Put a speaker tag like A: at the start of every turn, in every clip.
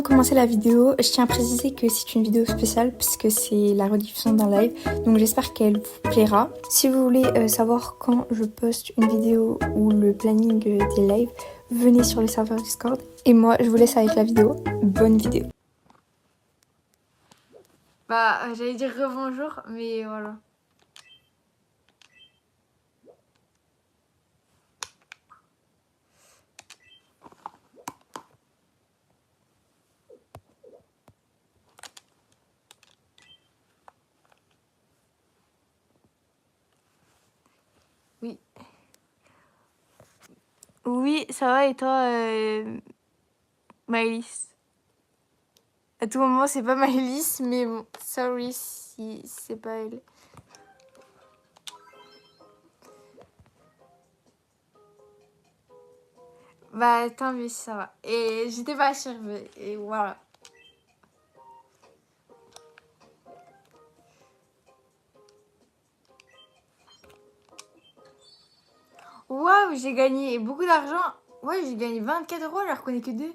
A: commencer la vidéo, je tiens à préciser que c'est une vidéo spéciale puisque c'est la rediffusion d'un live, donc j'espère qu'elle vous plaira. Si vous voulez savoir quand je poste une vidéo ou le planning des lives, venez sur le serveur Discord. Et moi, je vous laisse avec la vidéo. Bonne vidéo.
B: Bah, j'allais dire rebonjour, mais voilà. Oui. Oui, ça va et toi, Maëlys? À tout moment, c'est pas Maëlys, mais bon, sorry si c'est pas elle. Bah, tant mieux si ça va. Et j'étais pas sûre, et voilà. Waouh, j'ai gagné beaucoup d'argent. Ouais, j'ai gagné 24 euros alors qu'on est que deux.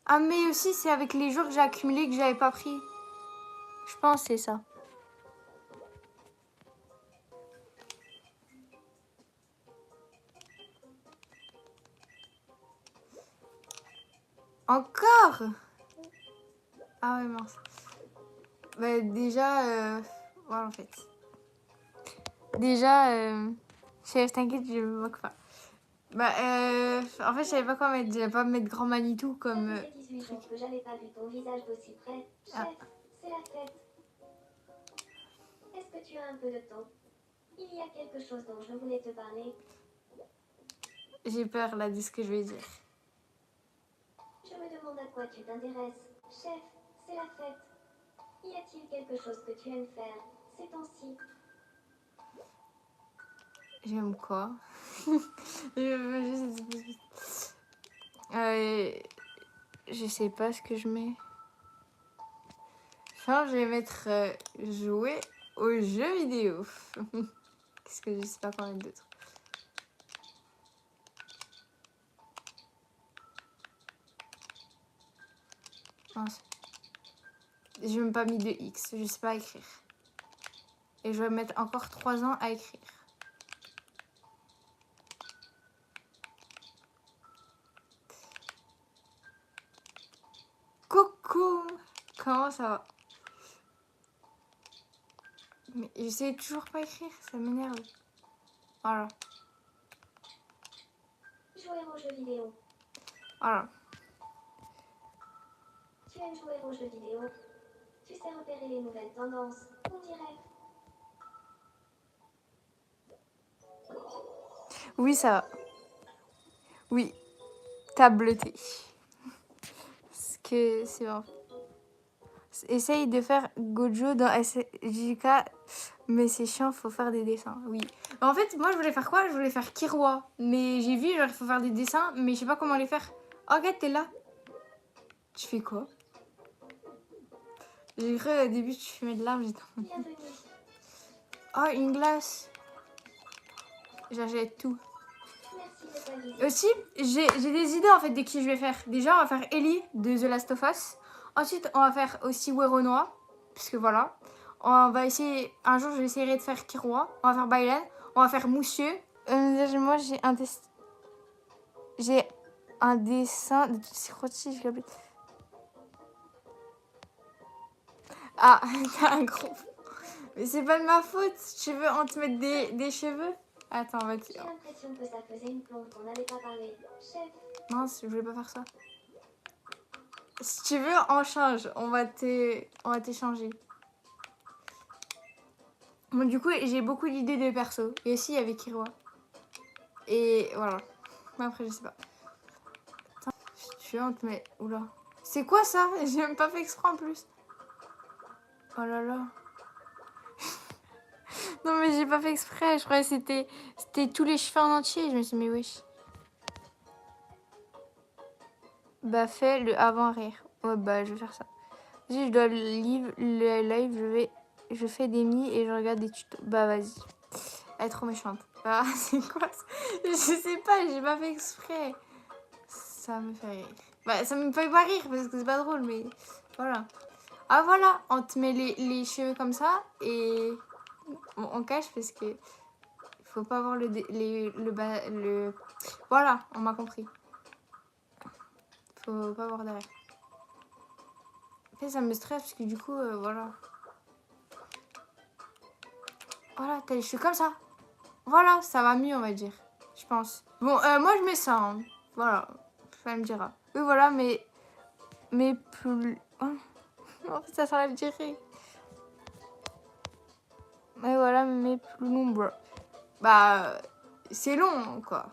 B: Ah, mais aussi, c'est avec les jours que j'ai accumulés que j'avais pas pris. Je pense que c'est ça. Encore? Ah ouais, mince. Bah, déjà, voilà en fait. Déjà, chef, t'inquiète, je me moque pas. Bah, en fait, je savais pas quoi mettre. J'allais pas mettre grand Manitou comme.
C: Ça fait 18 jours que j'avais pas vu ton visage d'aussi près.
B: Ah.
C: Chef, c'est la fête. Est-ce que tu as un peu de temps? Il y a quelque chose dont je voulais te parler.
B: J'ai peur là de ce que je vais dire.
C: Je me demande à quoi tu t'intéresses. Chef, c'est la fête. Y a-t-il quelque chose que tu aimes faire ces temps-ci?
B: J'aime quoi? Je sais pas ce que je mets. Enfin, je vais mettre jouer aux jeux vidéo. Qu'est-ce que je sais pas quoi mettre d'autre. Mince. J'ai même pas mis de X, je sais pas écrire. Et je vais mettre encore 3 ans à écrire. Coucou! Comment ça va? Mais je sais toujours pas écrire, ça m'énerve. Voilà.
C: Jouer aux jeux vidéo.
B: Voilà.
C: Tu aimes jouer aux jeux vidéo? Tu sais repérer les nouvelles tendances, on dirait.
B: Oui, ça va. Oui. Tableté. Ce que c'est bon. Essaye de faire Gojo dans SJK, mais c'est chiant, faut faire des dessins. Oui. En fait, moi, je voulais faire quoi? Je voulais faire Kiroi. Mais j'ai vu, genre, il faut faire des dessins, mais je sais pas comment les faire. Oh, regarde, t'es là. Tu fais quoi? J'ai cru au début, tu fumais de l'arbre, j'étais...
C: Bienvenue.
B: Oh, une glace. J'achète tout.
C: Merci de ta visite.
B: Aussi, j'ai des idées en fait de qui je vais faire. Déjà, on va faire Ellie de The Last of Us. Ensuite, on va faire aussi Weronoa, puisque voilà. On va essayer, un jour, j'essaierai de faire Kiroi. On va faire Bailen. On va faire Moussieu. Moi, j'ai un dessin de toutes ces rôtis, je l'oublie. Ah, t'as un gros. Mais c'est pas de ma faute. Si tu veux, on te met des cheveux. Attends, on va te...
C: J'ai l'impression que ça faisait une plombe qu'on n'avait pas parlé. Chef,
B: Mince, je voulais pas faire ça. Si tu veux, on change. On va t'échanger. Bon, du coup, j'ai beaucoup d'idées de perso. Et aussi avec Kiroi. Et voilà. Mais après, je sais pas. Attends, si tu veux, on te met... Oula. C'est quoi ça? J'ai même pas fait exprès en plus. Oh là là. Non, mais j'ai pas fait exprès. Je croyais que c'était tous les cheveux en entier. Je me suis dit, mais wesh. Bah, fais le avant-arrière. Ouais, bah, je vais faire ça. Si je dois le live, je fais des mis et je regarde des tutos. Bah, vas-y. Elle est trop méchante. Ah, c'est quoi ça? Je sais pas, j'ai pas fait exprès. Ça me fait rire. Bah, ça me fait pas rire parce que c'est pas drôle, mais voilà. Ah voilà, on te met les cheveux comme ça et on cache parce que faut pas voir le... Voilà, on m'a compris. Faut pas voir derrière. Après, ça me stresse parce que du coup, voilà. Voilà, t'as les cheveux comme ça. Voilà, ça va mieux, on va dire. Je pense. Bon, moi, je mets ça. Hein. Voilà, ça me dira. Oui, voilà, mais plus... Oh. En fait, ça s'enlève direct. Mais voilà, mais plus nombreux. Bah, c'est long, quoi.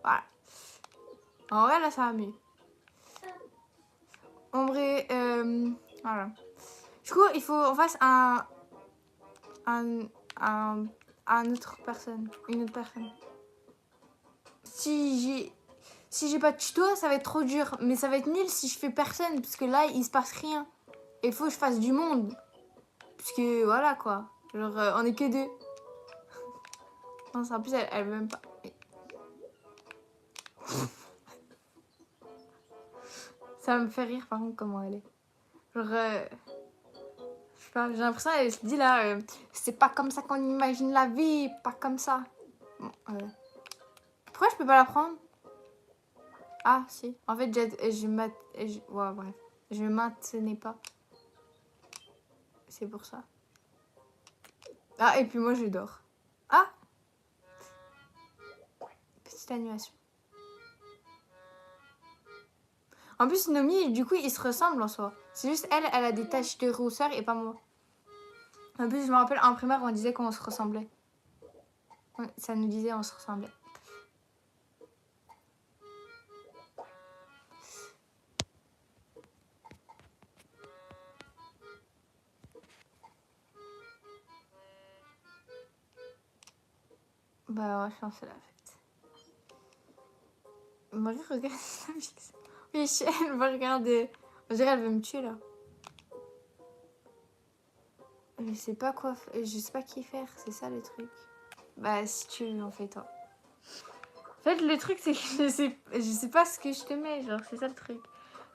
B: Voilà. En vrai, là, ça va mieux. En vrai, voilà. Du coup, il faut qu'on fasse un autre personne. Une autre personne. Si j'ai pas de tuto, ça va être trop dur. Mais ça va être nul si je fais personne. Parce que là, il se passe rien. Il faut que je fasse du monde. Parce que voilà, quoi. Genre, on est que deux. Non, en plus, elle veut même pas. Ça me fait rire, par contre, comment elle est. Genre, je sais pas, j'ai l'impression qu'elle se dit là, c'est pas comme ça qu'on imagine la vie, pas comme ça. Bon, pourquoi je peux pas la prendre? Ah, si. En fait, ouais, bref. Je maintenais pas. C'est pour ça. Ah, et puis moi, je dors. Ah! Petite animation. En plus, Nomi, du coup, ils se ressemblent en soi. C'est juste elle a des taches de rousseur et pas moi. En plus, je me rappelle, en primaire, on disait qu'on se ressemblait. Ça nous disait on se ressemblait. Bah ouais, je pense que c'est la fête. Marie regarde sa fixe. Oui, elle va regarder. On dirait elle veut me tuer là. Je sais pas quoi, je sais pas qui faire, c'est ça le truc. Bah si tu en fais toi. En fait le truc c'est que je sais pas ce que je te mets, genre c'est ça le truc.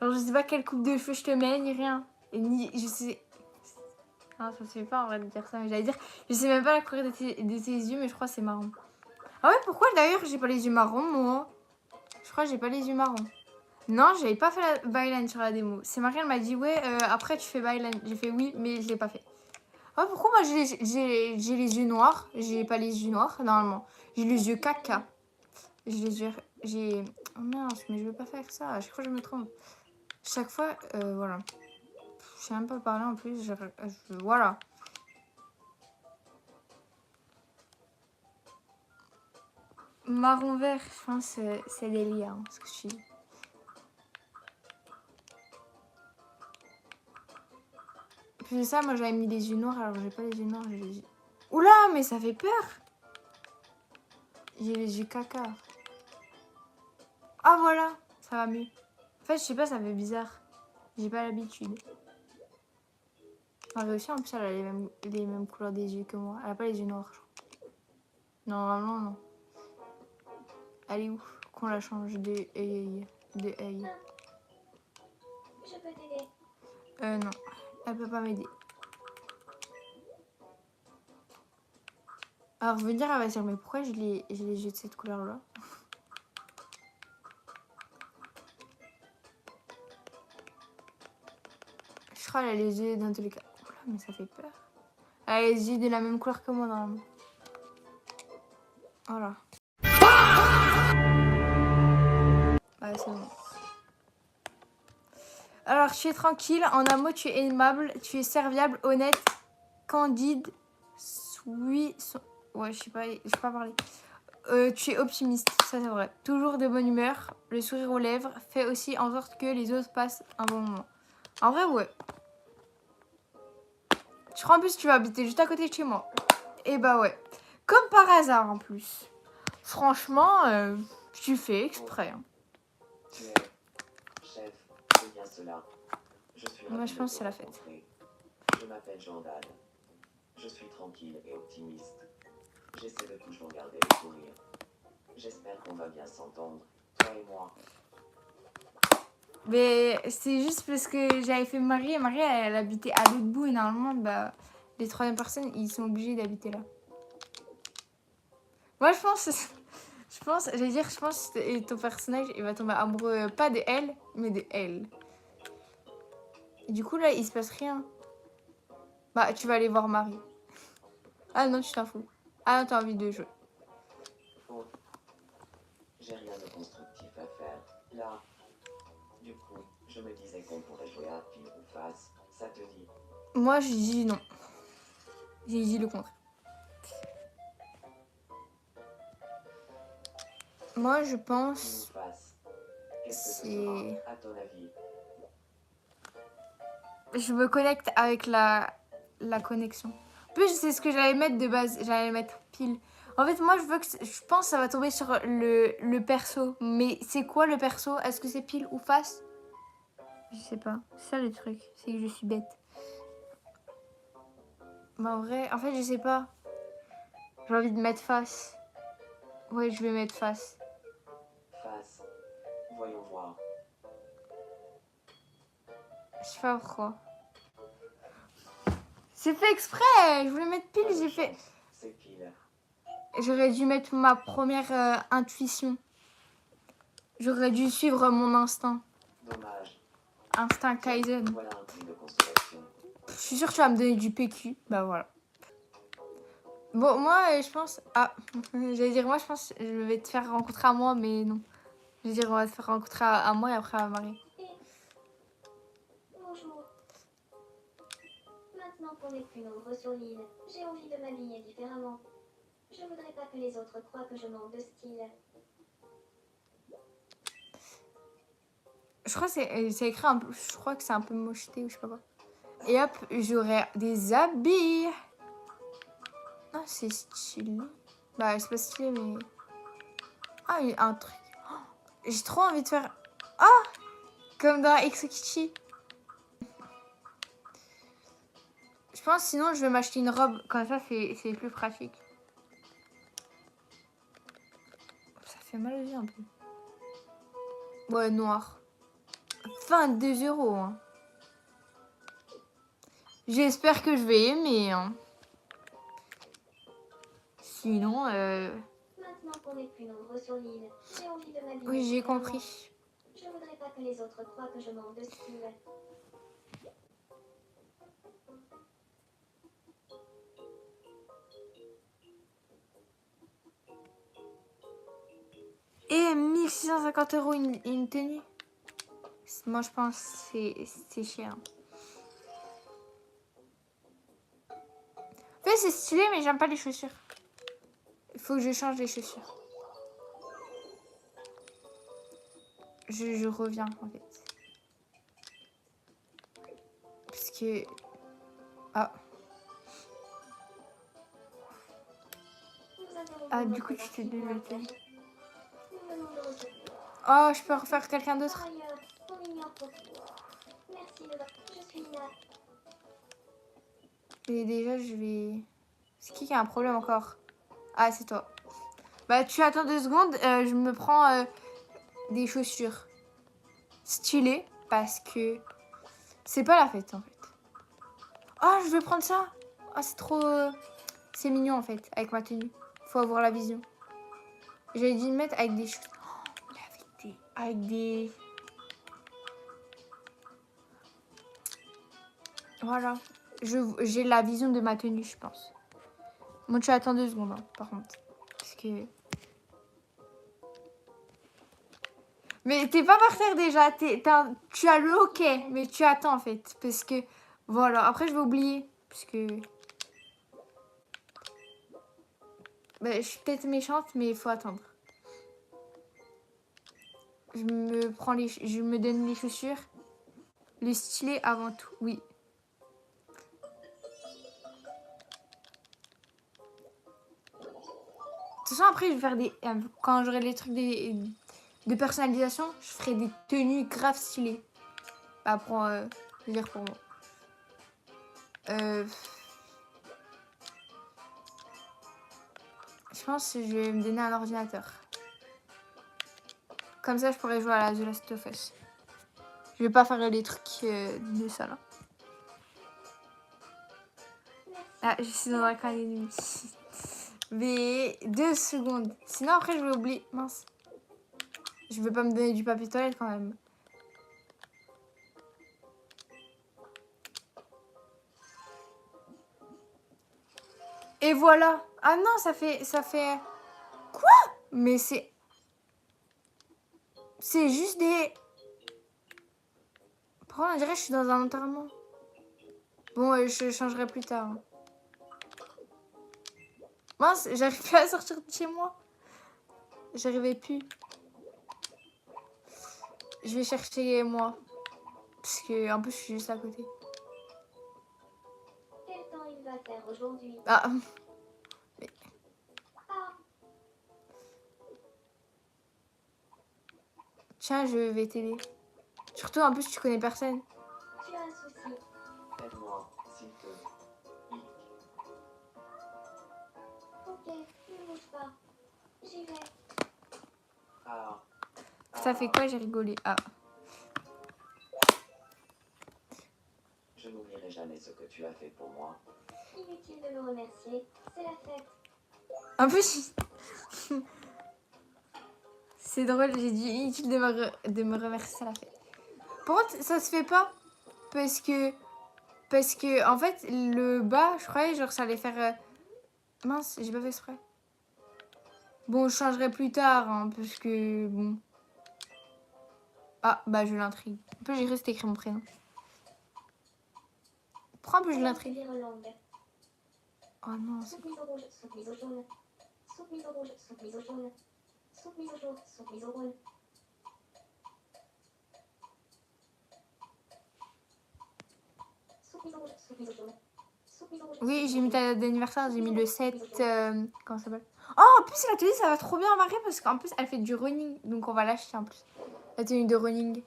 B: Genre je sais pas quelle coupe de cheveux je te mets ni rien. Et ni je sais. Ah ça se fait pas en vrai de dire ça, mais j'allais dire je sais même pas la couleur de tes yeux mais je crois que c'est marron. Ah ouais pourquoi d'ailleurs j'ai pas les yeux marrons moi? Je crois que j'ai pas les yeux marrons. Non, j'avais pas fait la byline sur la démo. C'est Marie, elle m'a dit ouais après tu fais byline. J'ai fait oui mais je l'ai pas fait. Ah pourquoi moi j'ai les yeux noirs? J'ai pas les yeux noirs normalement. J'ai les yeux caca. J'ai oh mince mais je veux pas faire ça. À chaque fois je me trompe. Chaque fois voilà. Je sais même pas parler en plus. Voilà. Marron vert, je pense c'est des liens hein, ce que je suis. Puis ça, moi j'avais mis les yeux noirs alors j'ai pas les yeux noirs. J'ai les yeux... Oula mais ça fait peur. J'ai les yeux caca. Ah voilà, ça va mieux. En fait, je sais pas, ça fait bizarre. J'ai pas l'habitude. Marie aussi, en plus, elle a les mêmes couleurs des yeux que moi. Elle a pas les yeux noirs, je crois. Normalement, non. Elle est où? Qu'on la change de œil. De œil.
C: Je peux t'aider.
B: Non. Elle peut pas m'aider. Alors, venir, elle va dire, mais pourquoi j'ai les yeux de cette couleur-là? Je crois qu'elle a les yeux dans tous les cas. Oula, mais ça fait peur. Elle a les yeux de la même couleur que moi, normalement. Voilà. Ouais, c'est bon. Alors, tu es tranquille. En un mot, tu es aimable. Tu es serviable, honnête, candide. Oui. Ouais, je sais pas parler. Tu es optimiste, ça c'est vrai. Toujours de bonne humeur. Le sourire aux lèvres fait aussi en sorte que les autres passent un bon moment. En vrai, ouais. Je crois en plus que tu vas habiter juste à côté de chez moi. Et bah ouais. Comme par hasard en plus. Franchement, tu fais exprès. Hein.
D: Tu es chef, c'est bien cela. Je suis
B: Moi, je pense que c'est la fête.
D: rencontrer. Je m'appelle Jordan. Je suis tranquille et optimiste. J'essaie de toujours garder le sourire. J'espère qu'on va bien s'entendre, toi et moi.
B: Mais c'est juste parce que j'avais fait Marie et Marie, elle habitait à l'autre bout et normalement, bah, les troisième personnes, ils sont obligés d'habiter là. Moi, je pense, je pense que ton personnage, il va tomber amoureux, pas de elle, mais de elle. Et du coup, là, il se passe rien. Bah, tu vas aller voir Marie. Ah non, tu t'en fous. Ah non, t'as envie de jouer.
D: Bon, j'ai rien de constructif à faire. Là, du coup, je me disais qu'on pourrait jouer à pile ou face. Ça te dit?
B: Moi, j'ai dit non. J'ai dit le contraire. Moi, je
D: Pile ou
B: pense...
D: face? Qu'est-ce que ce
B: C'est...
D: sera, à ton avis?
B: Je me connecte avec la connexion. En plus, c'est ce que j'allais mettre de base. J'allais mettre pile. En fait, moi, je pense que ça va tomber sur le perso. Mais c'est quoi le perso? Est-ce que c'est pile ou face? Je sais pas. C'est ça le truc. C'est que je suis bête. Mais en vrai, en fait, je sais pas. J'ai envie de mettre face. Ouais, je vais mettre face.
D: Face. Voyons voir.
B: Je sais pas pourquoi. C'est fait exprès. Je voulais mettre pile,
D: Pas de
B: j'ai fait...
D: chance, c'est pile.
B: J'aurais dû mettre ma première intuition. J'aurais dû suivre mon instinct.
D: Dommage.
B: Instinct Kaizen.
D: Voilà un prix de consolation.
B: Je suis sûre que tu vas me donner du PQ. Bah voilà. Bon, moi, je pense... Ah, j'allais dire, moi, je pense que je vais te faire rencontrer à moi, mais non. Je vais dire, on va te faire rencontrer à moi et après à Marie.
C: Et... Bonjour. Maintenant qu'on n'est plus nombreux sur l'île, j'ai envie de m'habiller différemment. Je voudrais pas que les autres croient que je manque de style.
B: Je crois que c'est écrit un peu... Je crois que c'est un peu mocheté ou je sais pas quoi. Et hop, j'aurai des habits. Ah, c'est stylé. Bah, c'est pas stylé, mais... Ah, il y a un truc. Oh, j'ai trop envie de faire... Ah, comme dans Exokichi. Je pense sinon je vais m'acheter une robe. Comme ça, c'est plus pratique. Ça fait mal aux yeux un peu. Ouais, noir. 22 €. Hein. J'espère que je vais aimer. Hein. Sinon,
C: Maintenant qu'on n'est plus nombreux sur l'île, j'ai envie de m'habiller
B: oui, j'ai
C: différemment.
B: compris.
C: Je voudrais pas que les autres croient que je manque de style.
B: Et 1650 € une tenue. Moi, je pense que c'est cher. En fait, c'est stylé, mais j'aime pas les chaussures. Il faut que je change les chaussures. Je reviens, en fait. Parce que... Ah. Ah, du coup, tu t'es développé. Oh, je peux refaire quelqu'un d'autre.
C: Par ailleurs, on ignore beaucoup. Merci de... Je suis Nina.
B: Et déjà, je vais... C'est qui a un problème encore? Ah, c'est toi. Bah, tu attends 2 secondes. Je me prends des chaussures stylées parce que c'est pas la fête, en fait. Ah, je vais prendre ça. Ah, c'est trop... C'est mignon, en fait, avec ma tenue. Faut avoir la vision. J'avais dû me mettre avec des chaussures. Oh, avec des... Voilà. J'ai la vision de ma tenue, je pense. Bon, tu attends 2 secondes, hein, par contre. Parce que... Mais t'es pas par terre déjà. Tu as le hockey, mais tu attends, en fait. Parce que... Voilà. Après, je vais oublier. Parce que... Bah, je suis peut-être méchante, mais il faut attendre. Je me donne les chaussures. Le stylet avant tout, oui. De toute façon, après, je vais faire des... Quand j'aurai les trucs de personnalisation, je ferai des tenues grave stylées. Bah, pour... je veux dire pour moi. Je pense que je vais me donner un ordinateur. Comme ça, je pourrais jouer à la The Last of Us. Je vais pas faire les trucs de ça là. Ah, je suis dans un camp ennemi. Mais 2 secondes. Sinon après je vais oublier. Mince. Je vais pas me donner du papier toilette quand même. Et voilà. Ah non, ça fait... Quoi? Mais c'est... C'est juste des... Pourquoi on dirait que je suis dans un enterrement? Bon, je changerai plus tard. Hein. Mince, j'arrive plus à sortir de chez moi. J'arrivais plus. Je vais chercher moi. Parce que en plus, je suis juste à côté.
C: Quel temps il va faire aujourd'hui?
B: Ah,
C: Ah,
B: tiens, je vais t'aider. Surtout, en plus, tu connais personne.
C: tu as un souci.
D: Aide-moi, s'il te plaît.
C: Ok, ne bouge pas. J'y vais.
D: Ah.
B: Ça fait quoi? J'ai rigolé. Ah.
D: Je n'oublierai jamais ce que tu as fait pour moi.
C: Inutile de me remercier. C'est la fête.
B: En plus, c'est drôle, j'ai dit inutile de me remercier, ça l'a fait. Par contre, ça se fait pas. Parce que en fait, le bas, je croyais, genre, ça allait faire... Mince, j'ai pas fait exprès. Bon, je changerai plus tard, hein, parce que... Bon. Ah, bah, je l'intrigue. En plus, j'ai cru que c'était écrit mon prénom. Pourquoi un peu je l'intrigue?
C: Lire langue.
B: Oh non, c'est...
C: Soupe mise au rouge, soupe mise au jaune. Soupe mise au rouge, soupe mise au jaune. Soupe mise au jaune, soupe mise au jaune. Soupe mise au rouge, soupe mise au jaune. Soupe mise au rouge.
B: Oui, j'ai mis ta date d'anniversaire, j'ai mis le 7... comment ça s'appelle? Oh, en plus, la tenue, ça va trop bien marrer parce qu'en plus, elle fait du running. Donc, on va l'acheter en plus. La tenue de running.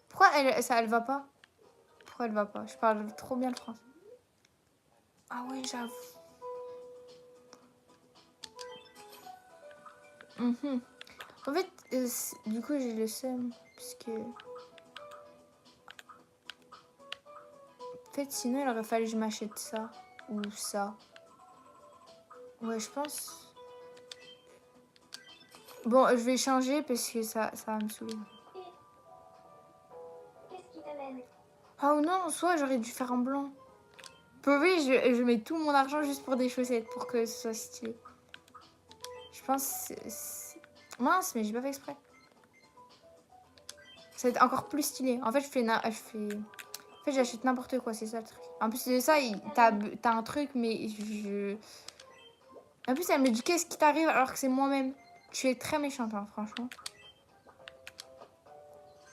B: Pourquoi elle va pas? Pourquoi elle va pas? Je parle trop bien le français. Ah oui, j'avoue. Mhm. En fait, du coup, j'ai le seum. Parce que... En fait, sinon, il aurait fallu que je m'achète ça. Ou ça. Ouais, je pense... Bon, je vais changer parce que ça va me saouler.
C: Qu'est-ce qui t'amène?
B: Oh non, soit j'aurais dû faire en blanc. Peu oui, je mets tout mon argent juste pour des chaussettes, pour que ce soit stylé. Je pense... Mince, mais j'ai pas fait exprès. Ça va être encore plus stylé. En fait, En fait, j'achète n'importe quoi, c'est ça le truc. En plus de ça, t'as un truc, mais je... En plus, elle me dit qu'est-ce qui t'arrive alors que c'est moi-même. Tu es très méchante, hein, franchement.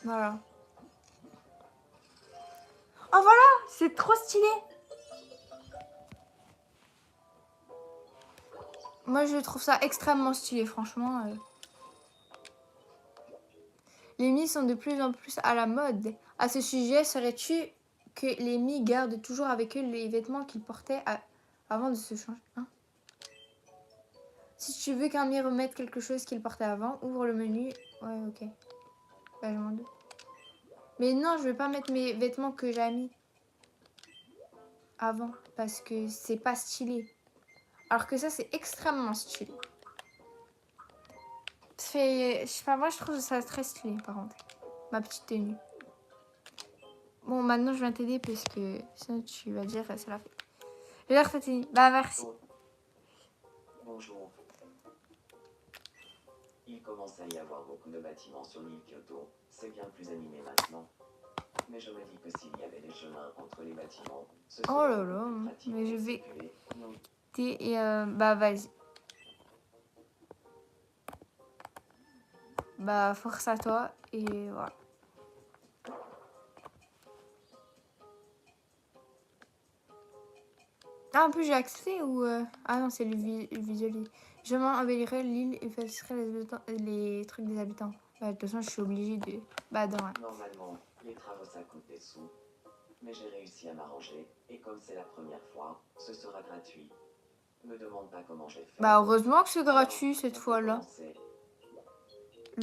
B: Voilà. Oh voilà, c'est trop stylé. Moi, je trouve ça extrêmement stylé, franchement. Les Mi sont de plus en plus à la mode. À ce sujet, saurais-tu que les Mi gardent toujours avec eux les vêtements qu'ils portaient avant de se changer, hein? Si tu veux qu'un Mi remette quelque chose qu'il portait avant, ouvre le menu. Ouais, ok. Bah, je m'en doute. Mais non, je vais pas mettre mes vêtements que j'ai mis avant. Parce que c'est pas stylé. Alors que ça, c'est extrêmement stylé. Je sais pas, moi je trouve ça très stylé par contre. Ma petite tenue. Bon, maintenant je viens t'aider parce que sinon tu vas dire ça l'a fait. J'ai l'air ta tenue. Bah merci.
D: Bonjour. Il commence à y avoir beaucoup de bâtiments sur l'île Kyoto. C'est bien plus animé maintenant. Mais je me dis que s'il y avait des chemins entre les bâtiments, ce
B: Oh
D: serait
B: là
D: beaucoup
B: là,
D: plus pratique
B: mais je
D: pour
B: vais
D: circuler. Non.
B: et bah vas-y. Bah force à toi et voilà. Ah, en plus j'ai accès ou... Ah non, c'est le visuel. Je m'embellirai l'île et faciliterai les trucs des habitants. Bah, de toute façon, je suis obligée de... Bah, non, ouais.
D: Normalement, les travaux ça coûte des sous. Mais j'ai réussi à m'arranger. Et comme c'est la première fois, ce sera gratuit. Me demande pas comment j'ai fait.
B: Bah, heureusement que c'est gratuit
D: Alors,
B: cette
D: on peut
B: fois-là.
D: commencer.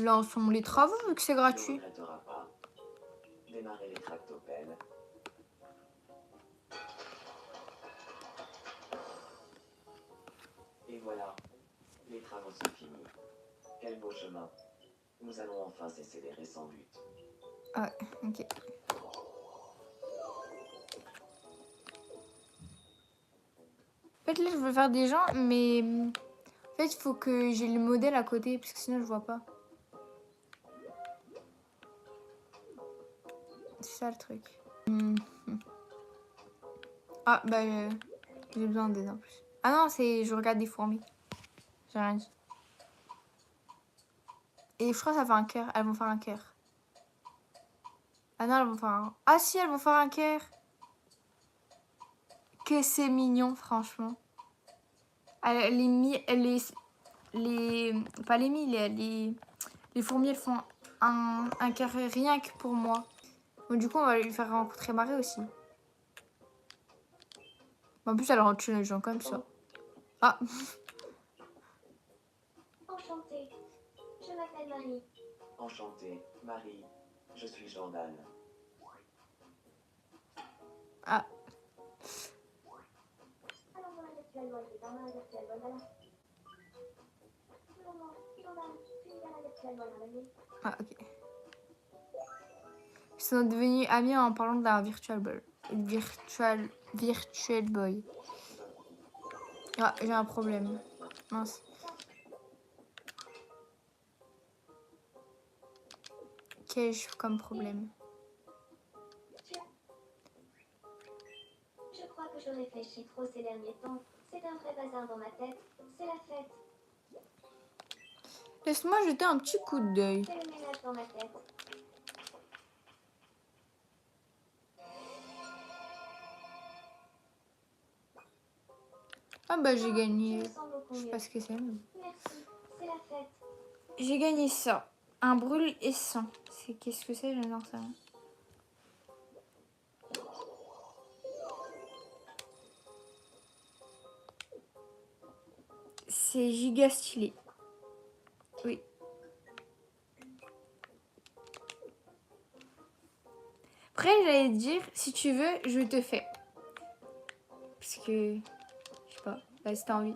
B: Lançons les travaux vu que c'est
D: Tu
B: gratuit.
D: regretteras pas. Démarrer les tractopelles. Et voilà, les travaux sont finis. Quel beau chemin. Nous allons enfin s'accélérer sans but.
B: Ah, ok. En fait, là, je veux faire des gens, mais en fait, il faut que j'ai le modèle à côté, parce que sinon, je vois pas. C'est ça le truc. Ah, bah, j'ai besoin d'aide en plus. Ah non, c'est je regarde des fourmis. J'ai rien dit. Et je crois que ça fait un cœur. Elles vont faire un cœur. Ah non, elles vont faire un... Ah si, elles vont faire un cœur. Que c'est mignon, franchement. Pas les fourmis, elles font un cœur rien que pour moi. Donc, du coup, on va lui faire rencontrer Marie aussi. En plus, elle rentre chez les gens comme ça. Ah,
C: Enchantée. Je m'appelle Marie.
D: Enchanté, Marie. Je suis Jordan.
B: ah.
C: Alors dans la virtuelle boy, dans la virtuelle boy, voilà. Non, non, Jordan, tu es dans la virtuelle boy, dans la vie.
B: Ah, ok. Ils sont devenus amis en parlant d'un virtual boy. Virtual boy. Ah, j'ai un problème. Mince. Qu'ai-je comme problème?
C: Je crois que je réfléchis trop ces derniers temps. C'est un vrai bazar dans ma tête. C'est la fête.
B: Laisse-moi jeter un petit coup d'œil.
C: C'est le ménage dans ma tête.
B: Ah bah j'ai
C: Je
B: gagné.
C: me sens beaucoup
B: Je sais
C: mieux.
B: pas ce que c'est.
C: Merci. C'est la fête.
B: J'ai gagné ça. Un brûle et sang. C'est qu'est-ce que c'est? Je n'en sais rien. C'est giga stylé. Oui. Après, j'allais te dire, si tu veux, je te fais. Parce que, je sais pas, bah, si t'as envie.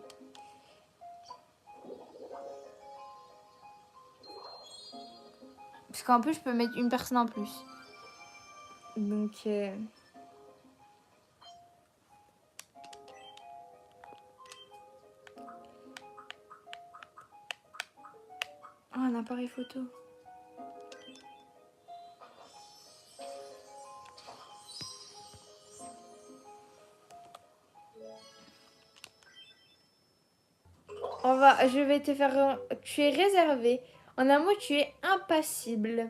B: Parce qu'en plus, je peux mettre une personne en plus. Donc, oh, un appareil photo. Je vais te faire. Tu es réservé. En un mot, tu es impassible.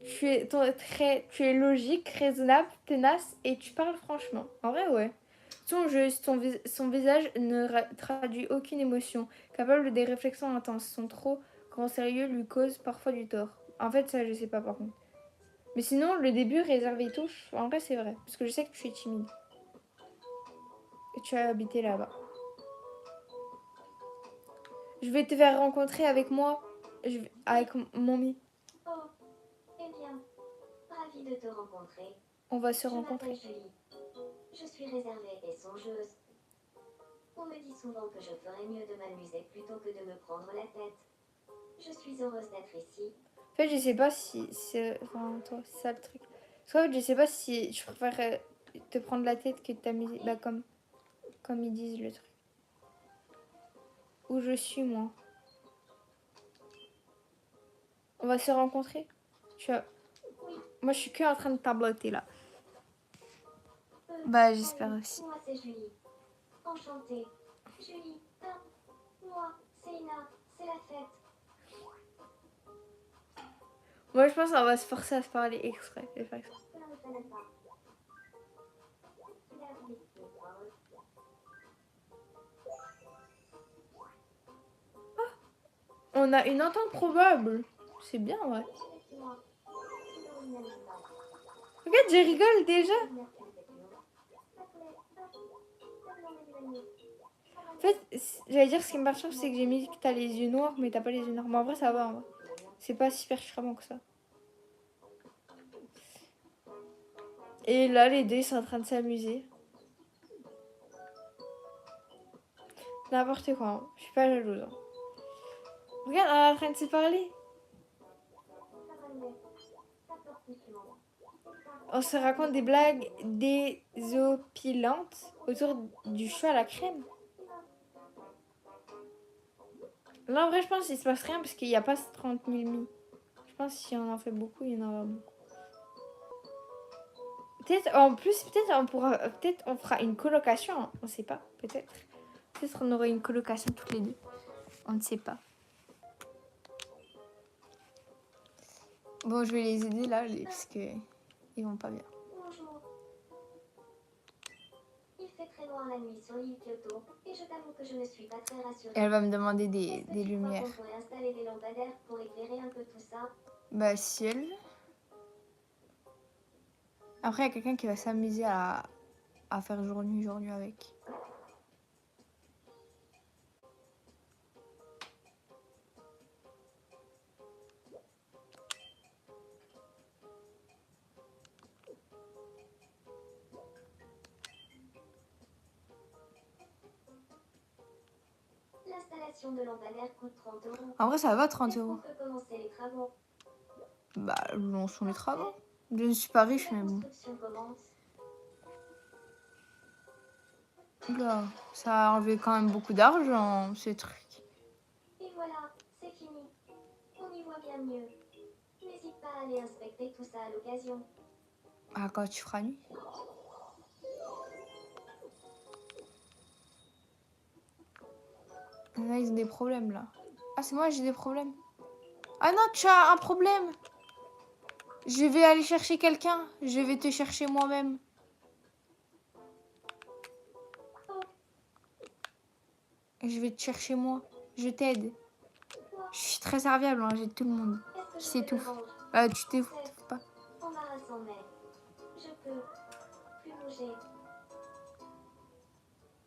B: Tu es logique, raisonnable, tenace et tu parles franchement. En vrai, ouais. Son visage ne traduit aucune émotion. Capable des réflexions intenses. Son trop grand sérieux lui cause parfois du tort. En fait, ça, je sais pas par contre. Mais sinon, le début, réservé et tout, en vrai, c'est vrai. Parce que je sais que tu es timide. Et tu as habité là-bas. Je vais te faire rencontrer avec moi. Avec mon mi.
C: Oh, eh bien, ravie de te rencontrer.
B: On va se
C: Je
B: rencontrer.
C: m'appelle Julie. Je suis réservée et songeuse. On me dit souvent que je ferais mieux de m'amuser plutôt que de me prendre la tête. Je suis heureuse d'être ici.
B: En fait, je sais pas si c'est. Enfin, toi, c'est ça le truc. Parce qu'en fait, je sais pas si je préfère te prendre la tête que de t'amuser. Bah, comme ils disent le truc. Où je suis, moi. On va se rencontrer.
C: Oui,
B: Moi, je suis que en train de tabloter là. Bah, j'espère aussi.
C: Moi, c'est Julie. Enchantée. Julie, moi, c'est Ina. C'est la fête.
B: Moi, je pense qu'on va se forcer à se parler exprès. Je vais faire exprès.
C: Je ne le connais pas.
B: On a une entente probable. C'est bien, ouais. Regarde, je rigole déjà. En fait, j'allais dire ce qui me perturbe, c'est que j'ai mis que t'as les yeux noirs, mais t'as pas les yeux noirs. Mais en vrai, ça va. En vrai. C'est pas si perturbant que ça. Et là, les deux ils sont en train de s'amuser. N'importe quoi, hein. Je suis pas jalouse. Hein. Regarde, on est en train de se parler. On se raconte des blagues désopilantes autour du choix à la crème. Là, en vrai, je pense qu'il se passe rien parce qu'il n'y a pas 30 000 mi. Je pense que si on en fait beaucoup, il y en aura beaucoup. Peut-être, en plus, peut-être on fera une colocation. Hein. On ne sait pas, peut-être. Peut-être on aura une colocation toutes les deux. On ne sait pas. Bon, je vais les aider là, parce que ils vont pas bien.
C: Bonjour. Il fait très noir la nuit sur l'île Kyoto et je t'avoue que je ne suis pas très rassurée.
B: Elle va me demander des
C: Est-ce que tu crois
B: lumières.
C: qu'on pourrait installer des lampadaires pour éclairer un peu tout ça?
B: Bah, ciel. Après, il y a quelqu'un qui va s'amuser à faire jour-nuit avec.
C: L'installation de lampadaires coûte 30 €.
B: En vrai, ça va, 30
C: Est-ce qu'on
B: euros.
C: peut commencer les travaux?
B: Bah, lançons les travaux. Je ne suis pas riche,
C: La
B: mais bon.
C: construction commence.
B: Oula, ça a enlevé quand même beaucoup d'argent, ces trucs.
C: Et voilà, c'est fini. On y voit bien mieux. N'hésite pas à aller inspecter tout ça à l'occasion.
B: Ah, quand tu feras nuit. Là, ils ont des problèmes, là. Ah, c'est moi, j'ai des problèmes. Ah non, tu as un problème. Je vais aller chercher quelqu'un. Je vais te chercher moi-même. Je vais te chercher moi. Je t'aide. Je suis très serviable, hein, j'ai tout le monde
C: Est-ce que
B: qui
C: je te
B: s'étouffe.
C: dérange?
B: Tu t'étouffes pas.
C: Embarrassant, mais je peux plus bouger.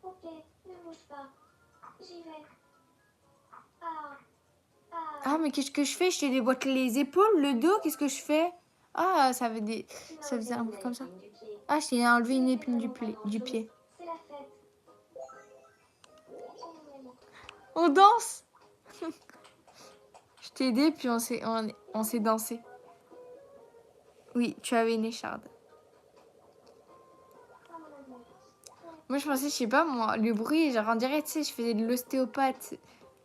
C: Ok, ne bouge pas. J'y vais. Ah,
B: Ah, mais qu'est-ce que je fais? Je te déboîte les épaules, le dos, qu'est-ce que je fais? Ah, ça faisait un peu comme ça. Ah, je t'ai enlevé une épine du pied.
C: C'est la fête.
B: On danse. Je t'ai aidé, puis on s'est dansé. Oui, tu avais une écharde. Moi, je pensais, je sais pas, moi, le bruit, genre, on dirait, tu sais, je faisais de l'ostéopathe.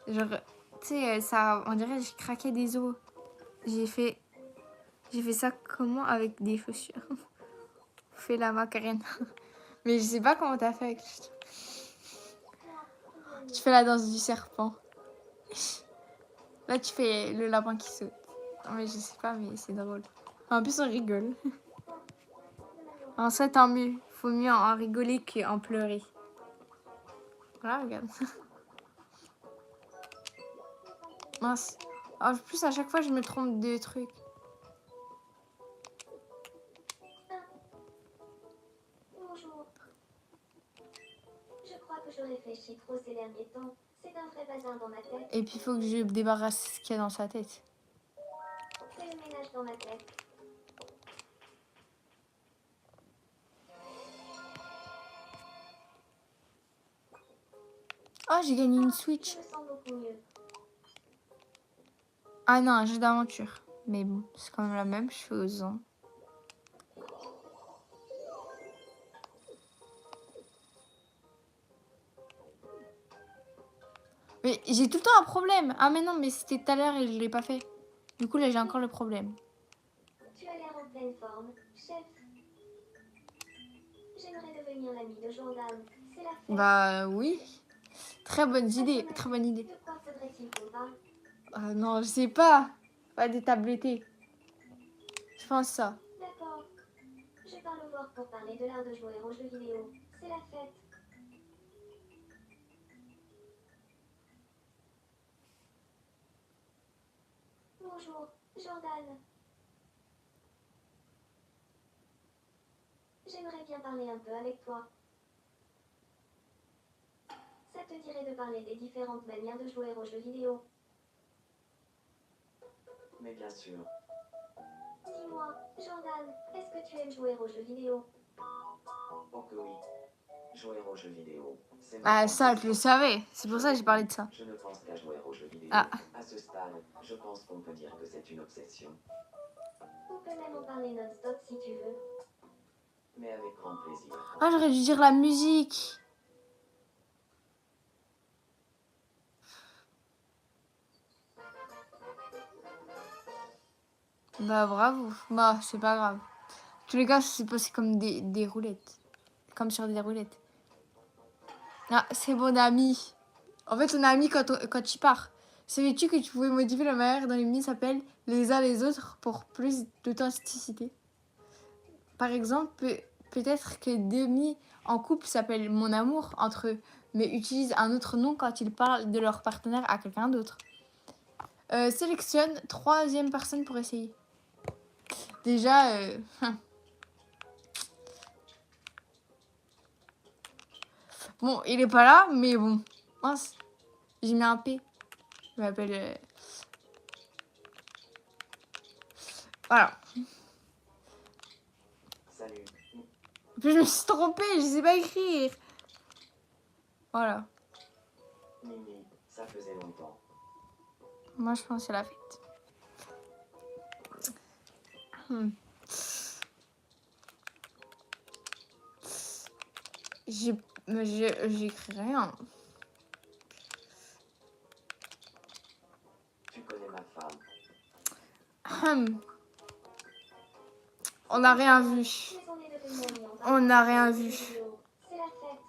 B: Genre, tu sais, ça, on dirait, je craquais des os. J'ai fait ça comment avec des chaussures. Fais la macarena. Mais je sais pas comment t'as fait avec. Tu fais la danse du serpent. Là, tu fais le lapin qui saute. Non, mais je sais pas, mais c'est drôle. En plus, on rigole. En ça, tant mieux. Faut mieux en rigoler qu'en pleurer. Voilà, regarde. Mince. En plus, à chaque fois, je me trompe de trucs.
C: Bonjour. Je crois que je réfléchis trop ces derniers temps. C'est un vrai bazar dans ma tête.
B: Et puis, il faut que je débarrasse ce qu'il y a dans sa tête.
C: C'est le ménage dans ma tête.
B: Ah, j'ai gagné une Switch.
C: Je me sens beaucoup mieux.
B: Ah non, un jeu d'aventure. Mais bon, c'est quand même la même chose. Hein. Mais j'ai tout le temps un problème. Ah mais non, mais c'était tout à l'heure et je l'ai pas fait. Du coup, là, j'ai encore le problème.
C: Tu as l'air en pleine forme, chef. J'aimerais devenir l'ami de Jordan. C'est la fête.
B: Bah oui. Très bonne idée. Très bonne idée.
C: De quoi faudrait-il qu'on parle?
B: Non, je sais pas. Pas des tablettés. Je pense ça.
C: D'accord. Je pars le voir pour parler de l'art de jouer aux jeux vidéo. C'est la fête. Bonjour, Jordan. J'aimerais bien parler un peu avec toi. Ça te dirait de parler des différentes manières de jouer aux jeux vidéo?
D: Mais bien sûr.
C: Dis-moi, Jordan, est-ce que tu aimes jouer aux jeux vidéo?
D: Oh que oui. Jouer aux jeux vidéo, c'est mon
B: Ah,
D: grand
B: ça, je le
D: plaisir.
B: savais. C'est pour ça que j'ai parlé de ça.
D: Je ne pense qu'à jouer aux jeux vidéo.
B: Ah.
D: À ce stade, je pense qu'on peut dire que c'est une obsession.
C: On peut même en parler non-stop si tu veux.
D: Mais avec grand plaisir.
B: Ah, j'aurais dû dire la musique. Bah, bravo. Bah, c'est pas grave. En tous les cas, c'est passé comme des roulettes. Comme sur des roulettes. Ah, c'est mon ami. En fait, on a mis quand tu pars. Savais-tu que tu pouvais modifier la manière dont les mini s'appellent les uns les autres pour plus d'authenticité? Par exemple, peut-être que Demi en couple s'appelle mon amour entre eux, mais utilise un autre nom quand ils parlent de leur partenaire à quelqu'un d'autre. Sélectionne troisième personne pour essayer. Déjà, bon, il est pas là, mais bon. Mince, j'ai mis un P. Je m'appelle... Voilà.
D: Salut.
B: Puis je me suis trompée, je sais pas écrire. Voilà.
D: Mimi, ça faisait longtemps.
B: Moi, je pense que c'est la fête. J'écris rien.
D: Tu connais ma femme.
B: On n'a rien vu.
C: Mais on est devenus amis en
B: On n'a rien
C: parlant de
B: vu.
C: jeux vidéo. C'est la fête.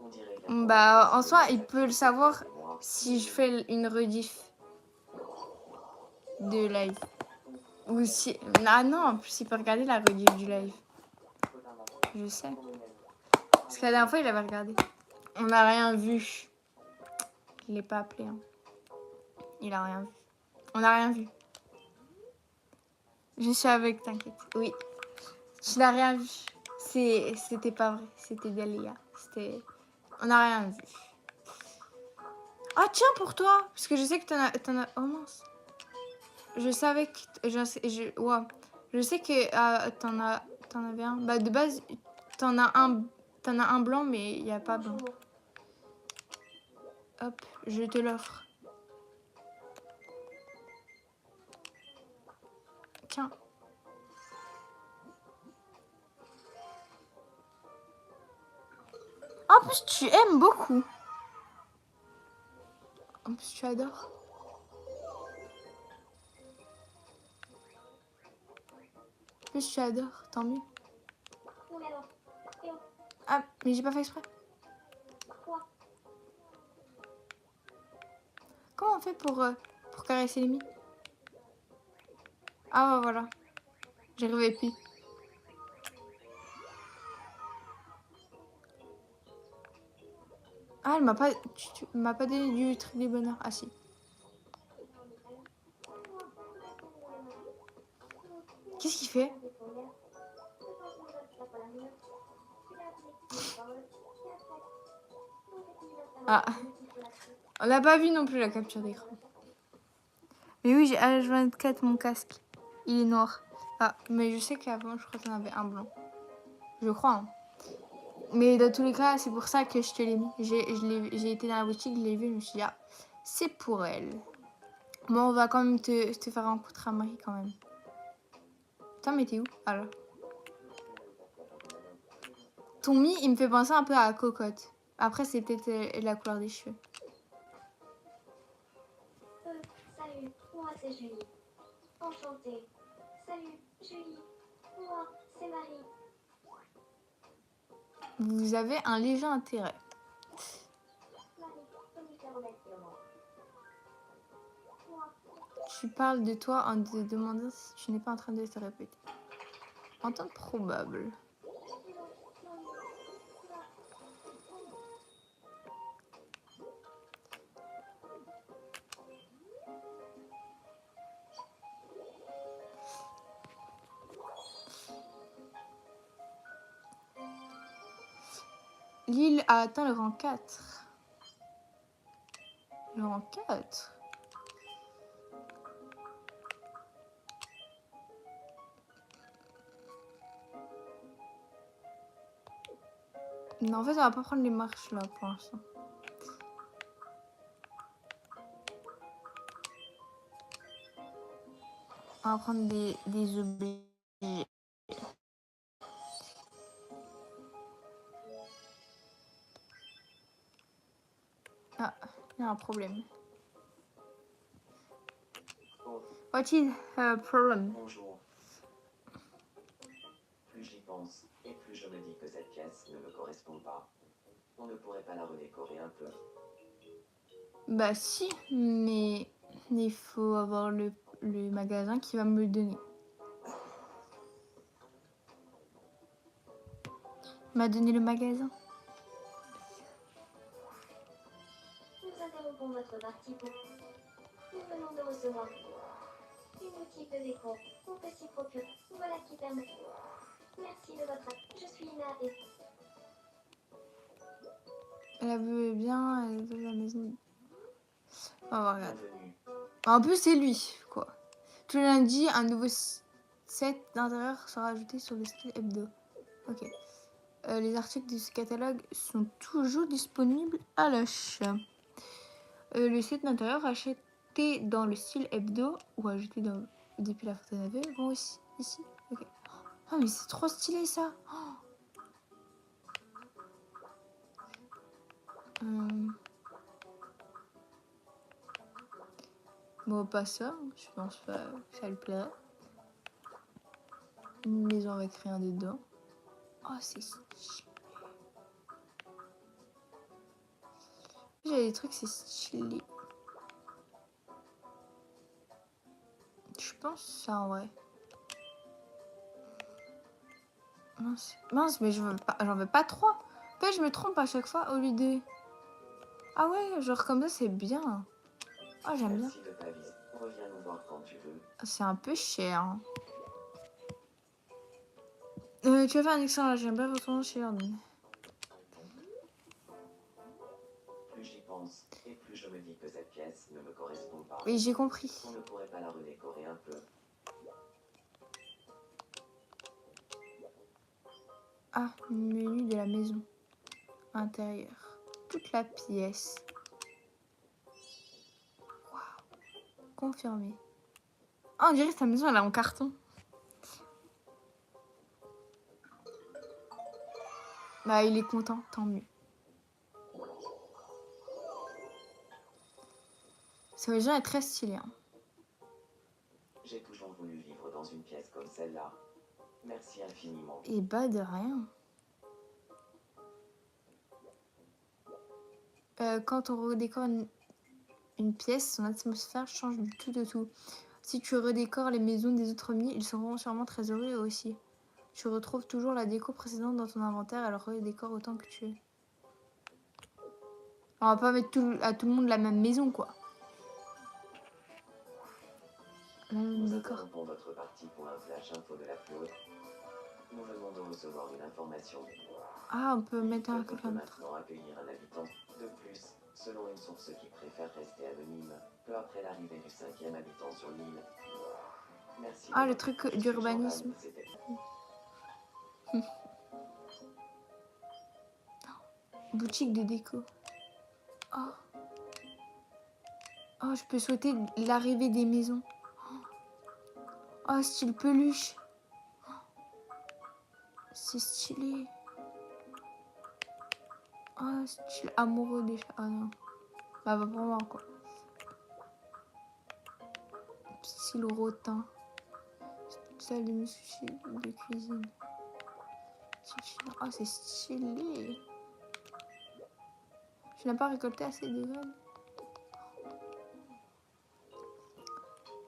D: On dirait qu'un
B: Bah,
D: temps,
B: en soi,
D: c'est
B: il peut le savoir
D: moi.
B: si je fais une rediff de live. Ou si... Ah non, en plus, il peut regarder la rediff du live. Je sais. Parce que la dernière fois, il avait regardé. On n'a rien vu. Il n'est pas appelé. Hein. Il a rien vu. On n'a rien vu. Je suis avec, t'inquiète. Oui. Tu n'as rien vu. C'était pas vrai. C'était Delia. On n'a rien vu. Ah tiens, pour toi. Parce que je sais que t'en as... Oh mince. Je savais que... Ouais. Je sais que t'en avais un. Bah de base, t'en as un blanc, mais il n'y a pas blanc.
C: Bonjour.
B: Hop, je te l'offre. Tiens. En plus, tu aimes beaucoup. En plus, tu adores. En plus, tu adores. Tant mieux.
C: Non mais alors. Et oh,
B: Ah, mais j'ai pas fait exprès.
C: quoi?
B: Comment on fait pour caresser les mines? Ah, ouais, voilà. J'y arrivais plus. Ah, elle m'a pas... Tu m'as pas donné du truc des bonheurs. Ah, si. Qu'est-ce qu'il fait? Ah. On n'a pas vu non plus la capture d'écran. Mais oui, j'ai H24 mon casque. Il est noir. Ah, mais je sais qu'avant, je crois qu'on avait un blanc. Je crois, hein. Mais dans tous les cas, c'est pour ça que je te l'ai mis. J'ai été dans la boutique, je l'ai vu, je me suis dit, ah, c'est pour elle. Bon, on va quand même te faire rencontrer un mari quand même. Putain, mais t'es où? Alors. Ton mi, il me fait penser un peu à Cocotte. Après, c'est peut-être la couleur des cheveux.
C: Salut, moi c'est Julie. Enchantée. Salut, Julie. Moi, c'est Marie.
B: Vous avez un léger intérêt.
C: Marie, peux me faire remettre le moi. Moi,
B: Tu parles de toi en te demandant si tu n'es pas en train de te répéter. En temps probable. L'île a atteint le rang 4. Le rang 4. Non, en fait, on va pas prendre les marches là pour l'instant. On va prendre des objets. Ah, il y a un problème.
D: Oh,
B: What is a problem?
D: bonjour. Plus j'y pense, et plus je me dis que cette pièce ne me correspond pas. On ne pourrait pas la redécorer un peu.
B: Bah si, mais il faut avoir le magasin qui va me le donner. Il m'a donné le magasin.
C: Nous interrompons votre partie pour... Nous venons de recevoir une boutique de déco. On peut s'y procurer. Voilà qui permet. Merci de votre... Je suis Ina et...
B: Elle veut bien, elle veut la maison. On va regarder.
D: Bienvenue.
B: En plus, c'est lui, quoi. Tous les lundis, un nouveau set d'intérieur sera ajouté sur le style hebdo. Ok. Les articles de ce catalogue sont toujours disponibles à l'achat. Le set d'intérieur acheté dans le style hebdo ou ajouté depuis la photo d'aveu vont aussi ici. Ok. Ah mais c'est trop stylé ça. Bon, pas ça. Je pense pas que ça lui plairait. Une maison avec rien dedans. Oh, c'est stylé. J'ai des trucs, c'est stylé. Je pense ça en vrai. Mince, mais j'en veux pas trois. En fait, je me trompe à chaque fois au lieu de... Ah ouais, genre comme ça, c'est bien. Ah, j'aime bien.
D: Merci de ta visite. Reviens nous voir quand tu veux.
B: C'est un peu cher. Hein. Tu vas faire un excellent, j'aime bien retourner chez Jordan.
D: Plus j'y pense, et plus je me dis que cette pièce ne me correspond pas.
B: Oui, j'ai compris.
D: On ne pourrait pas la redécorer un peu.
B: Ah, menu de la maison. Intérieur. Toute la pièce. Waouh. Confirmé. Ah, on dirait que ta maison, elle est en carton. Bah, il est content, tant mieux. Sa maison est très stylée. Hein.
D: J'ai toujours voulu vivre dans une pièce comme celle-là. Merci infiniment.
B: Et bah, de rien. Quand on redécore une pièce, son atmosphère change du tout au tout. Si tu redécores les maisons des autres amis, ils seront sûrement très heureux eux aussi. Tu retrouves toujours la déco précédente dans ton inventaire, alors redécore autant que tu veux. On va pas mettre à tout le monde la même maison, quoi. La même
D: Nous
B: décor.
D: interrompons votre partie pour un flash info de la plus haute. Nous venons de recevoir une information.
B: Ah, on peut mettre
D: On peut
B: quelqu'un d'autre.
D: maintenant accueillir un habitant. De plus, selon une source qui préfère rester anonyme, peu après l'arrivée du 5e habitant sur l'île. Merci.
B: Ah, le truc
D: Je suis
B: d'urbanisme.
D: Jordan, c'était-
B: Boutique de déco. Oh. Oh, je peux souhaiter l'arrivée des maisons. Oh, style peluche. C'est stylé. Oh, style amoureux des chats. Ah non. Bah, pas pour moi, quoi. Style rotin. Salle de sushi de cuisine. Oh, c'est stylé. Je n'ai pas récolté assez de graines.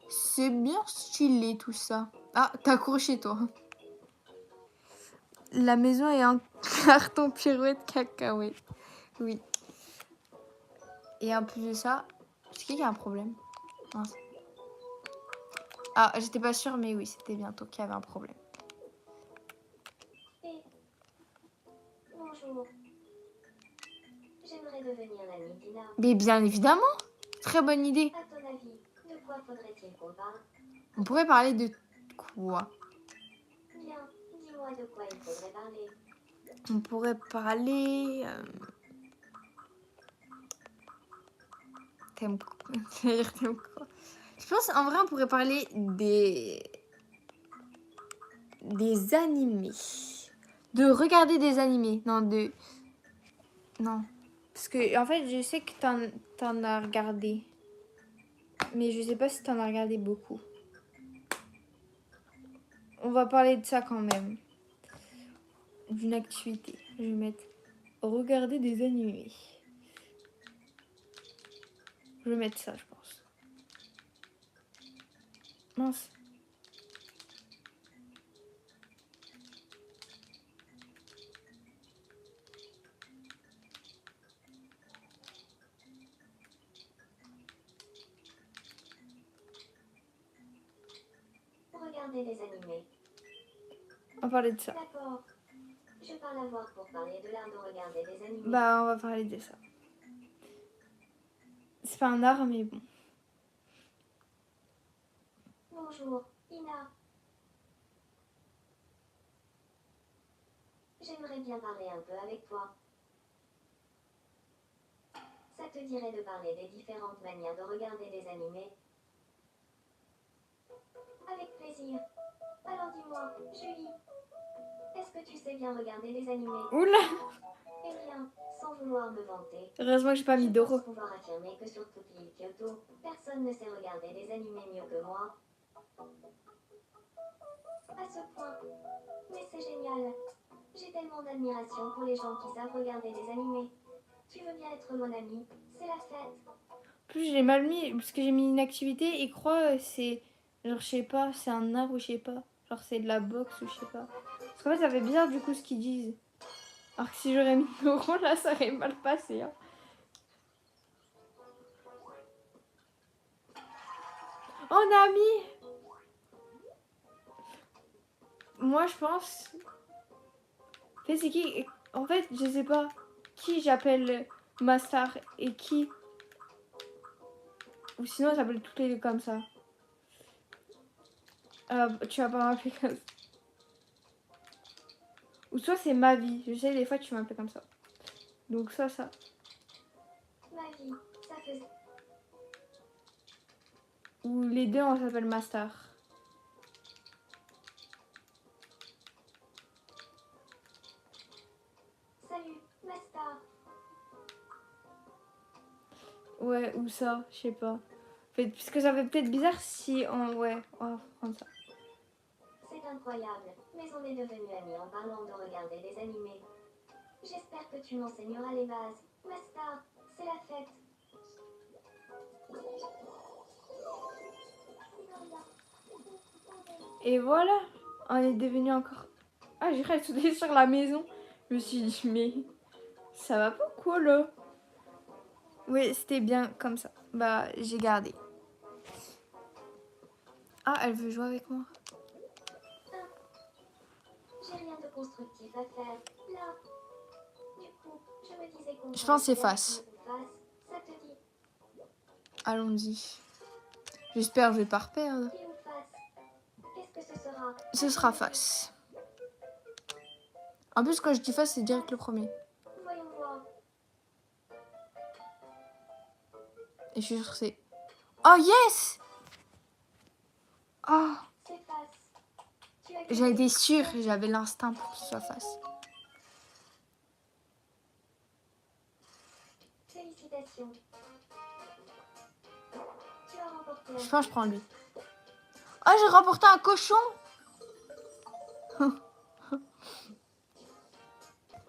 B: C'est bien stylé tout ça. Ah, t'as accroché toi. La maison est en carton pirouette cacahuète. Oui. Et en plus de ça, est-ce qu'il y a un problème? Mince. Ah, j'étais pas sûre, mais oui, c'était bientôt qu'il y avait un problème.
C: Et... Bonjour. J'aimerais devenir l'ami d'Ina.
B: Mais bien évidemment, très bonne idée.
C: À ton avis, de quoi faudrait-il qu'on parle?
B: On pourrait parler de quoi?
C: Bien, dis-moi de quoi il faudrait parler.
B: On pourrait parler... T'aimes quoi? T'aimes quoi? Je pense en vrai on pourrait parler des animés. De regarder des animés. Non. Parce que en fait je sais que t'en as regardé. Mais je sais pas si t'en as regardé beaucoup. On va parler de ça quand même. D'une activité. Je vais mettre regarder des animés. Je vais mettre ça je pense. Mince.
C: Regardez des animés.
B: On va parler de ça.
C: D'accord. Je parle à voir pour parler de l'art de regarder des animés.
B: Bah on va parler de ça. C'est pas un art mais bon.
C: Bonjour, Ina. J'aimerais bien parler un peu avec toi. Ça te dirait de parler des différentes manières de regarder des animés? Avec plaisir. Alors dis-moi, Julie, est-ce que tu sais bien regarder des animés?
B: Oula.
C: Eh bien, sans vouloir me vanter,
B: Heureusement que j'ai pas mis
C: je
B: Doro.
C: pense pouvoir affirmer que sur toute l'île Kyoto, personne ne sait regarder des animés mieux que moi. À ce point. Mais c'est génial. J'ai tellement d'admiration pour les gens qui savent regarder des animés. Tu veux bien être mon ami? C'est la fête.
B: En plus j'ai mal mis parce que j'ai mis une activité et crois c'est genre je sais pas, c'est un art ou je sais pas. Genre c'est de la boxe ou je sais pas. Parce qu'en fait ça fait bizarre du coup ce qu'ils disent. Alors que si j'aurais mis Doro là ça aurait mal passé. Hein. On a mis. Moi je pense. En fait c'est qui. En fait je sais pas qui j'appelle ma star et qui. Ou sinon j'appelle toutes les deux comme ça. Tu vas pas m'appeler comme ça. Ou soit c'est ma vie. Je sais des fois tu m'appelles comme ça. Donc ça.
C: Ma vie, ça faisait.
B: Ou les deux on s'appelle ma star.
C: Salut, ma star.
B: Ouais, ou ça, je sais pas. Parce que ça fait peut-être bizarre si on... Ouais, on va prendre ça.
C: C'est incroyable, mais on est devenus amis en parlant de regarder des animés. J'espère que tu m'enseigneras les bases. Ma star, c'est la fête.
B: Et voilà, on est devenu encore... Ah, j'ai cru sauter sur la maison. Je me suis dit, mais ça va pas quoi là? Oui, c'était bien comme ça. Bah, j'ai gardé. Ah, elle veut jouer avec moi.
C: J'ai rien de constructif à faire. Là. Du coup, je me disais qu'on...
B: Je pense que c'est face.
C: Ça te dit
B: Allons-y. J'espère que je vais pas reperdre.
C: qui ou face? Qu'est-ce que ce sera?
B: Ce sera face. En plus, quand je dis face, c'est direct le premier.
C: Voyons voir.
B: Et je suis sûre que c'est... Oh yes! Oh,
C: C'est face. Tu as
B: j'avais été sûre, j'avais l'instinct pour que ce soit face.
C: Félicitations. Tu as remporté
B: Je
C: un...
B: pense que je prends lui. Oh, j'ai remporté un cochon!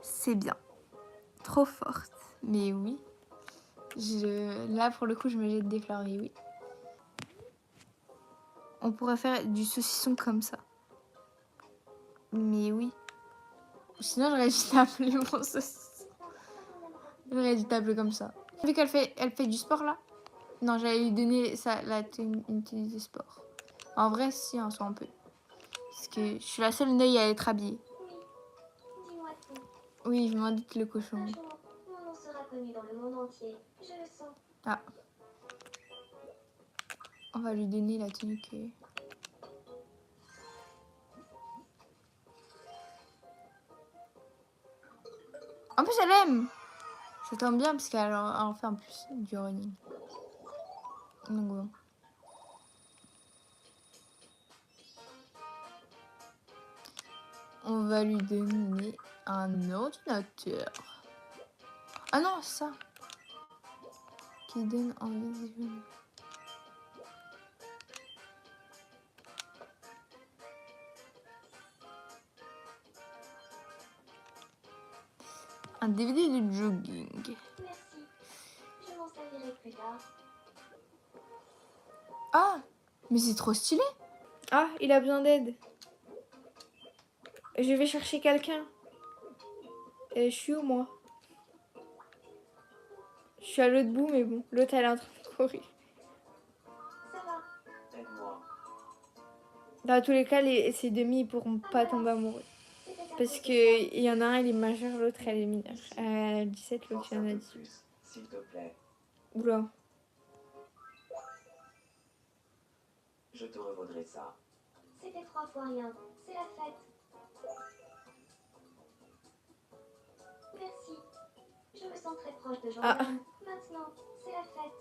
B: C'est bien. Trop forte. Mais oui. Là, pour le coup, je me jette des fleurs, mais oui. On pourrait faire du saucisson comme ça. Mais oui. Sinon, j'aurais dû t'appeler mon saucisson. J'aurais dû t'appeler comme ça. Vu qu'elle fait du sport, là? Non, j'allais lui donner une tenue de sport. En vrai, si, en soi, on peut. Parce que je suis la seule neuille à être habillée.
C: Oui. Dis-moi tout.
B: Oui, je m'en doute le cochon.
C: Un jour, mon nom sera connu dans le monde entier. Je le sens.
B: Ah. On va lui donner la tenue que... En plus, elle aime. Ça tombe bien parce qu'elle en fait en plus du running. Donc bon. On va lui donner un ordinateur. Ah non, ça. Qui donne envie de jouer. Un DVD de jogging.
C: Merci. Je m'en servirai plus tard.
B: Ah, mais c'est trop stylé.
A: Ah, il a besoin d'aide. Je vais chercher quelqu'un. Je suis où, moi? Je suis à l'autre bout, mais bon. L'autre, elle est en train de courir.
C: Ça va.
D: Aide-moi.
A: Dans tous les cas, ces demi, ils pourront pas tomber amoureux.
C: C'était ta
A: Parce
C: faute.
A: qu'il y en a un, il est majeur, l'autre, elle est mineure. 17, l'autre,
D: Force
A: il y en
D: un
A: a
D: peu
A: 18.
D: plus, s'il te plaît.
A: Oula.
D: Je te revaudrai ça.
C: C'était 3 fois rien. C'est la fête. Merci. Je me sens très proche de Jordan.
A: Ah.
C: Maintenant, c'est la fête.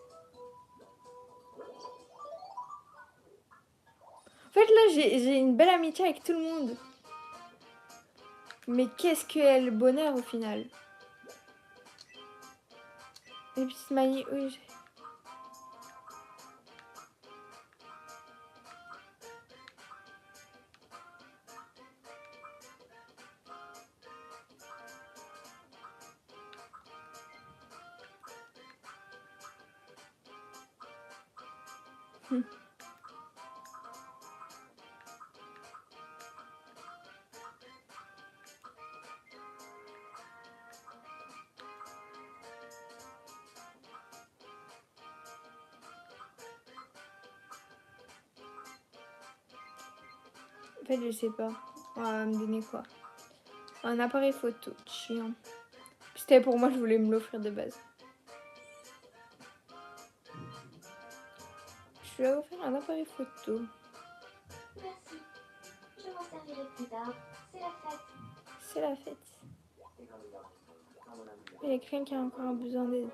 A: En fait, là, j'ai une belle amitié avec tout le monde. Mais qu'est-ce que est le bonheur au final? Les petites manies, oui. En fait, je sais pas. On va me donner quoi? Un appareil photo. Chiant. C'était pour moi, je voulais me l'offrir de base. Je vais offrir un appareil photo.
C: Merci. Je m'en servirai plus tard. C'est la fête.
A: C'est la fête. Il y a quelqu'un qui a encore besoin d'aide.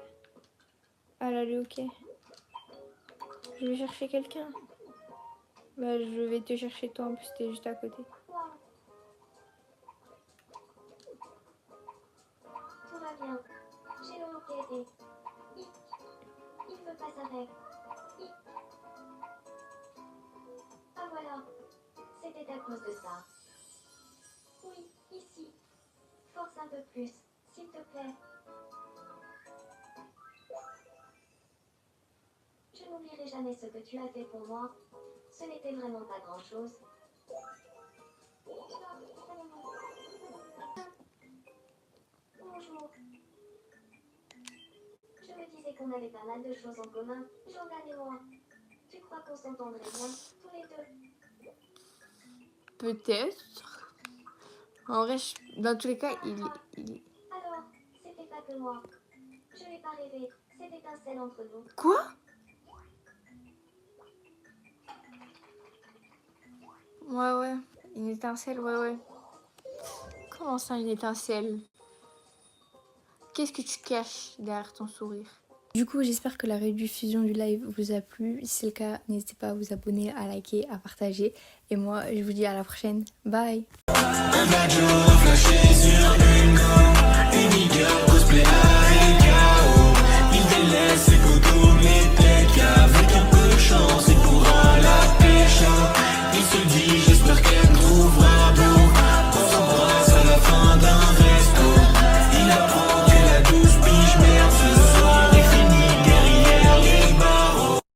A: Ah là, lui, ok. Je vais chercher quelqu'un. Bah, je vais te chercher toi, en plus, t'es juste à côté.
C: Waouh. Tout va bien. J'ai le hockey et... Il veut pas s'arrêter. Ah voilà. C'était à cause de ça. Oui, ici. Force un peu plus, s'il te plaît. Je n'oublierai jamais ce que tu as fait pour moi. Ce n'était vraiment pas grand-chose. Bonjour. Je me disais qu'on avait pas mal de choses en commun, Jordan et moi. Tu crois qu'on s'entendrait bien, tous les deux?
B: Peut-être. En vrai, dans tous les cas, il est...
C: Alors, c'était pas que moi. Je n'ai pas rêvé, cette étincelle entre nous.
B: Quoi? Ouais. Une étincelle, ouais. Comment ça, une étincelle? Qu'est-ce que tu caches derrière ton sourire?
A: Du coup, j'espère que la rediffusion du live vous a plu. Si c'est le cas, n'hésitez pas à vous abonner, à liker, à partager. Et moi, je vous dis à la prochaine. Bye!